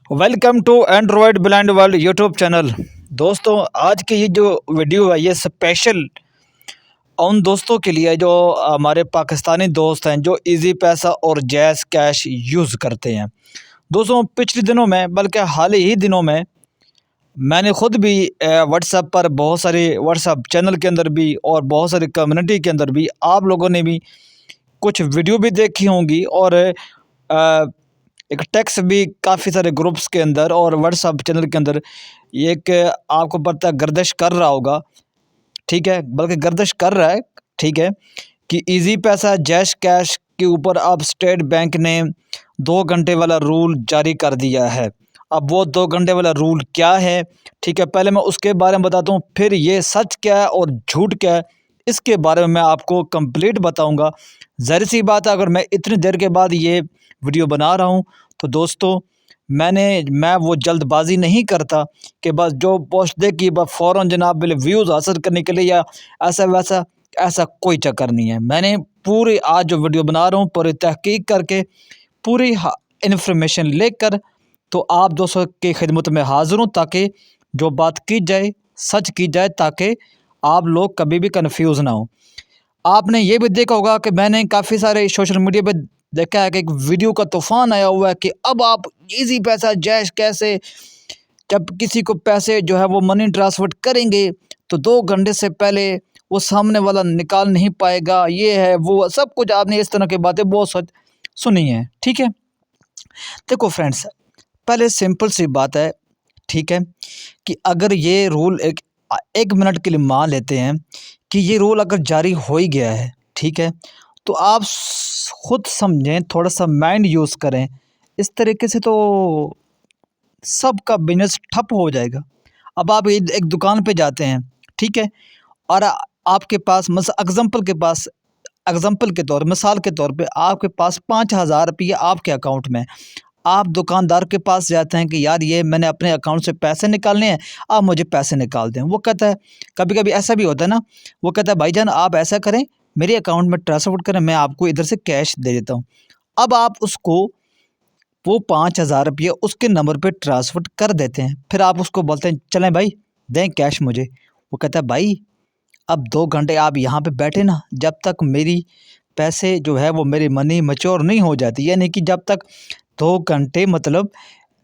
Welcome to Android blind world YouTube channel. दोस्तों, आज की ये जो वीडियो है ये स्पेशल उन दोस्तों के लिए जो हमारे पाकिस्तानी दोस्त हैं जो इजी पैसा और जैज़ कैश यूज़ करते हैं। दोस्तों, पिछले दिनों में बल्कि हाल ही दिनों में मैंने खुद भी व्हाट्सएप पर बहुत सारे व्हाट्सएप चैनल के अंदर भी और बहुत सारी कम्युनिटी के अंदर भी आप लोगों ने भी कुछ वीडियो भी देखी होंगी और एक टेक्स्ट भी काफ़ी सारे ग्रुप्स के अंदर और व्हाट्सएप चैनल के अंदर ये एक आपको पता गर्दिश कर रहा होगा, ठीक है, बल्कि गर्दिश कर रहा है, ठीक है, कि इजी पैसा जैश कैश के ऊपर अब स्टेट बैंक ने 2 घंटे वाला रूल जारी कर दिया है। अब वो 2 घंटे वाला रूल क्या है, ठीक है, पहले मैं उसके बारे में बताता हूँ, फिर ये सच क्या है और झूठ क्या है इसके बारे में मैं आपको कंप्लीट बताऊंगा। ज़ाहिर सी बात है, अगर मैं इतनी देर के बाद ये वीडियो बना रहा हूँ तो दोस्तों मैं वो जल्दबाजी नहीं करता कि बस जो पोस्ट देखी बस फ़ौरन जनाब व्यूज़ हासिल करने के लिए या ऐसा वैसा, ऐसा कोई चक्कर नहीं है। मैंने पूरी आज जो वीडियो बना रहा हूँ पूरी तहकीक करके पूरी इन्फॉर्मेशन लेकर तो आप दोस्तों की खिदमत में हाज़िर हूँ ताकि जो बात की जाए सच की जाए, ताकि आप लोग कभी भी कंफ्यूज ना हो। आपने ये भी देखा होगा कि मैंने काफ़ी सारे सोशल मीडिया पे देखा है कि एक वीडियो का तूफान आया हुआ है कि अब आप इजी पैसा जैश कैसे, जब किसी को पैसे जो है वो मनी ट्रांसफ़र करेंगे तो 2 घंटे से पहले वो सामने वाला निकाल नहीं पाएगा, ये है वो सब कुछ आपने इस तरह की बातें बहुत सच सुनी है, ठीक है। देखो फ्रेंड्स, पहले सिंपल सी बात है, ठीक है, कि अगर ये रूल एक मिनट के लिए मान लेते हैं कि ये रूल अगर जारी हो ही गया है, ठीक है, तो आप खुद समझें, थोड़ा सा माइंड यूज़ करें। इस तरीके से तो सबका बिजनेस ठप हो जाएगा। अब आप एक दुकान पे जाते हैं, ठीक है, और आपके पास एग्जाम्पल के तौर मिसाल के तौर पे आपके पास 5,000 रुपये आपके अकाउंट में। आप दुकानदार के पास जाते हैं कि यार ये मैंने अपने अकाउंट से पैसे निकालने हैं, आप मुझे पैसे निकाल दें। वो कहता है, कभी कभी ऐसा भी होता है ना, वो कहता है भाईजान आप ऐसा करें, मेरे अकाउंट में ट्रांसफ़र करें, मैं आपको इधर से कैश दे देता हूँ। अब आप उसको वो 5,000 रुपये उसके नंबर पे ट्रांसफ़र कर देते हैं। फिर आप उसको बोलते हैं चलें भाई दें कैश मुझे। वो कहता है भाई अब 2 घंटे आप यहाँ पे बैठे ना, जब तक मेरी पैसे जो है वो मेरी मनी मैच्योर नहीं हो जाती, यानी कि जब तक 2 घंटे मतलब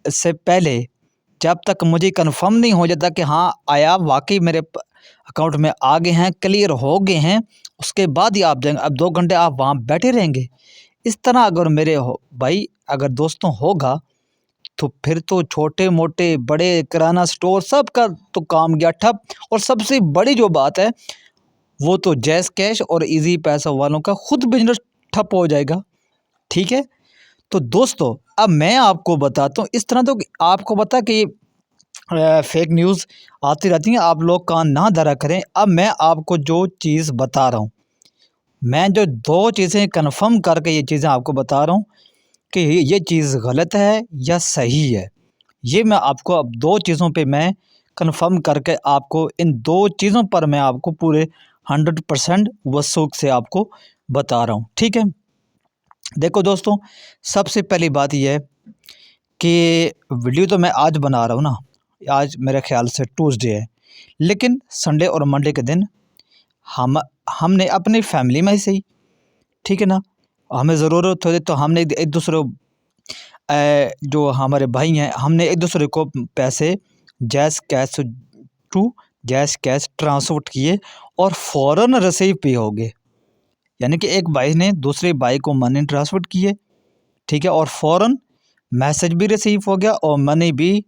से पहले जब तक मुझे कंफर्म नहीं हो जाता कि हाँ आया वाकई मेरे अकाउंट में आ गए हैं, क्लियर हो गए हैं, उसके बाद ही आप जाएंगे। अब 2 घंटे आप वहाँ बैठे रहेंगे। इस तरह अगर मेरे भाई अगर दोस्तों होगा तो फिर तो छोटे मोटे बड़े किराना स्टोर सब का तो काम गया ठप। और सबसे बड़ी जो बात है वो तो जैज़ कैश और इजी पैसा वालों का खुद बिजनेस ठप हो जाएगा, ठीक है। तो दोस्तों अब मैं आपको बताता हूँ, इस तरह तो आपको पता कि फेक न्यूज़ आती रहती हैं, आप लोग कान ना धरा करें। अब मैं आपको जो चीज़ बता रहा हूँ, मैं जो 2 चीज़ें कन्फर्म करके ये चीज़ें आपको बता रहा हूँ कि ये चीज़ गलत है या सही है। ये मैं आपको अब 2 चीज़ों पे मैं कन्फर्म करके आपको इन 2 चीज़ों पर मैं आपको पूरे 100% वसूख से आपको बता रहा हूँ, ठीक है। देखो दोस्तों, सबसे पहली बात यह है कि वीडियो तो मैं आज बना रहा हूँ ना, आज मेरे ख्याल से ट्यूसडे है, लेकिन संडे और मंडे के दिन हमने अपनी फैमिली में से ही, ठीक है ना, हमें ज़रूरत होती तो हमने एक दूसरे जो हमारे भाई हैं हमने एक दूसरे को पैसे JazzCash to JazzCash transfer किए और फ़ौरन रिसीव भी हो गए। यानी कि एक भाई ने दूसरे भाई को मनी ट्रांसफ़र किए, ठीक है, और फ़ौरन मैसेज भी रिसीव हो गया और मनी भी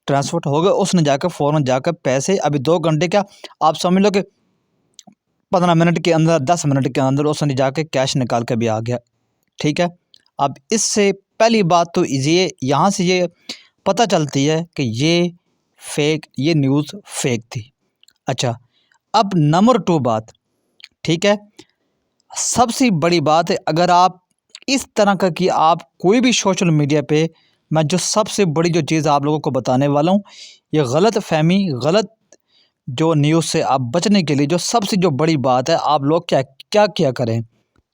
ट्रांसफ़र हो गया। उसने जाकर फ़ौरन जाकर पैसे अभी 2 घंटे क्या, आप समझ लो कि 15 मिनट के अंदर 10 मिनट के अंदर उसने जाके कैश निकाल के भी आ गया, ठीक है। अब इससे पहली बात तो ये यहाँ से ये पता चलती है कि ये न्यूज़ फेक थी। अच्छा, अब नंबर 2 बात, ठीक है, सबसे बड़ी बात है अगर आप इस तरह का कि आप कोई भी सोशल मीडिया पे, मैं जो सबसे बड़ी जो चीज़ आप लोगों को बताने वाला हूँ, ये गलत फहमी गलत जो न्यूज़ से आप बचने के लिए जो सबसे जो बड़ी बात है, आप लोग क्या क्या क्या करें,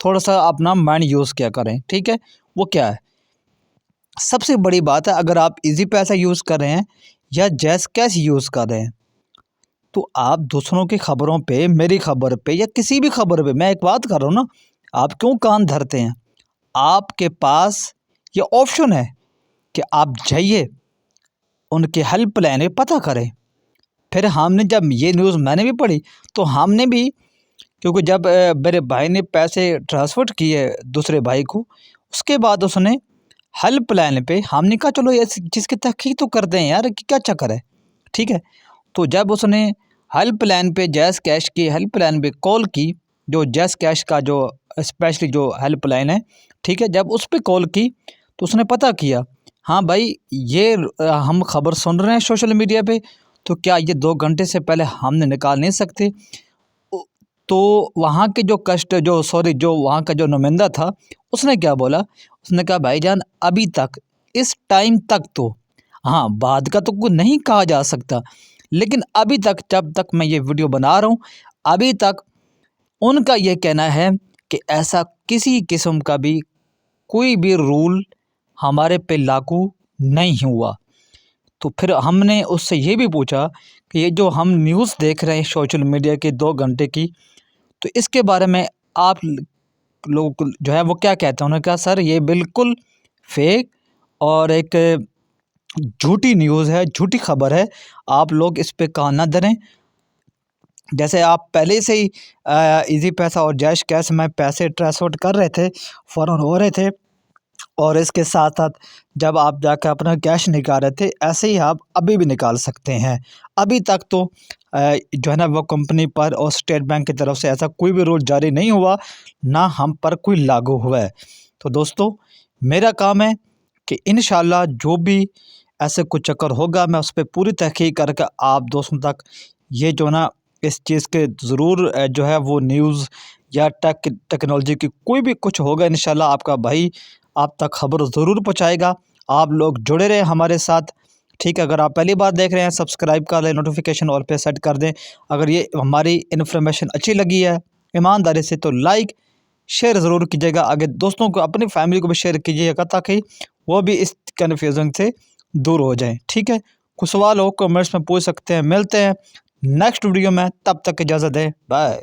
थोड़ा सा अपना माइंड यूज़ क्या करें, ठीक है। वो क्या है, सबसे बड़ी बात है, अगर आप इजी पैसा यूज़ कर रहे हैं या जैज़ कैश यूज़ कर रहे हैं, तो आप दूसरों की खबरों पे, मेरी खबर पे या किसी भी खबर पे, मैं एक बात कर रहा हूँ ना, आप क्यों कान धरते हैं? आपके पास ये ऑप्शन है कि आप जाइए उनके हेल्पलाइन पे पता करें। फिर हमने जब ये न्यूज़ मैंने भी पढ़ी, तो हमने भी, क्योंकि जब मेरे भाई ने पैसे ट्रांसफ़र किए दूसरे भाई को, उसके बाद उसने हेल्पलाइन पे, हमने कहा चलो इस चीज़ की तहकीक तो करते हैं यार कि क्या चक्कर है, ठीक है। तो जब उसने हेल्पलाइन पे, जैज़ कैश की हेल्पलाइन पे कॉल की, जो जैज़ कैश का जो स्पेशली जो हेल्पलाइन है, ठीक है, जब उस पे कॉल की तो उसने पता किया, हाँ भाई ये हम खबर सुन रहे हैं सोशल मीडिया पे, तो क्या ये 2 घंटे से पहले हमने निकाल नहीं सकते? ओ, तो वहाँ के जो वहाँ का जो नुमाइंदा था, उसने क्या बोला, उसने कहा भाईजान अभी तक, इस टाइम तक तो, हाँ बाद का तो कुछ नहीं कहा जा सकता, लेकिन अभी तक, जब तक मैं ये वीडियो बना रहा हूँ, अभी तक उनका ये कहना है कि ऐसा किसी किस्म का भी कोई भी रूल हमारे पे लागू नहीं हुआ। तो फिर हमने उससे ये भी पूछा कि ये जो हम न्यूज़ देख रहे हैं सोशल मीडिया की 2 घंटे की, तो इसके बारे में आप लोग जो है वो क्या कहते हैं? उन्होंने कहा सर ये बिल्कुल फेक और एक झूठी न्यूज़ है, झूठी खबर है, आप लोग इस पे कान ना धरें। जैसे आप पहले से ही इजी पैसा और जैज़ कैश में पैसे ट्रांसफ़र कर रहे थे, फ़ौरन हो रहे थे, और इसके साथ-साथ जब आप जाकर अपना कैश निकाल रहे थे, ऐसे ही आप अभी भी निकाल सकते हैं। अभी तक तो जो है ना वो कंपनी पर और स्टेट बैंक की तरफ से ऐसा कोई भी रूल जारी नहीं हुआ, ना हम पर कोई लागू हुआ है। तो दोस्तों, मेरा काम है कि इंशाल्लाह जो भी ऐसे कुछ चक्कर होगा, मैं उस पे पूरी तहकीक करके आप दोस्तों तक ये जो ना इस चीज़ के ज़रूर जो है वो न्यूज़ या टेक्नोलॉजी की कोई भी कुछ होगा, इंशाल्लाह आपका भाई आप तक खबर ज़रूर पहुँचाएगा। आप लोग जुड़े रहें हमारे साथ, ठीक है। अगर आप पहली बार देख रहे हैं, सब्सक्राइब कर लें, नोटिफिकेशन ऑल पे सेट कर दें। अगर ये हमारी इन्फॉर्मेशन अच्छी लगी है ईमानदारी से, तो लाइक शेयर ज़रूर कीजिएगा, आगे दोस्तों को, अपनी फैमिली को भी शेयर कीजिएगा, ताकि वो भी इस कन्फ्यूज़न से दूर हो जाएँ, ठीक है। कुछ सवाल हो कमेंट्स में पूछ सकते हैं। मिलते हैं नेक्स्ट वीडियो में, तब तक इजाज़त दें, बाय।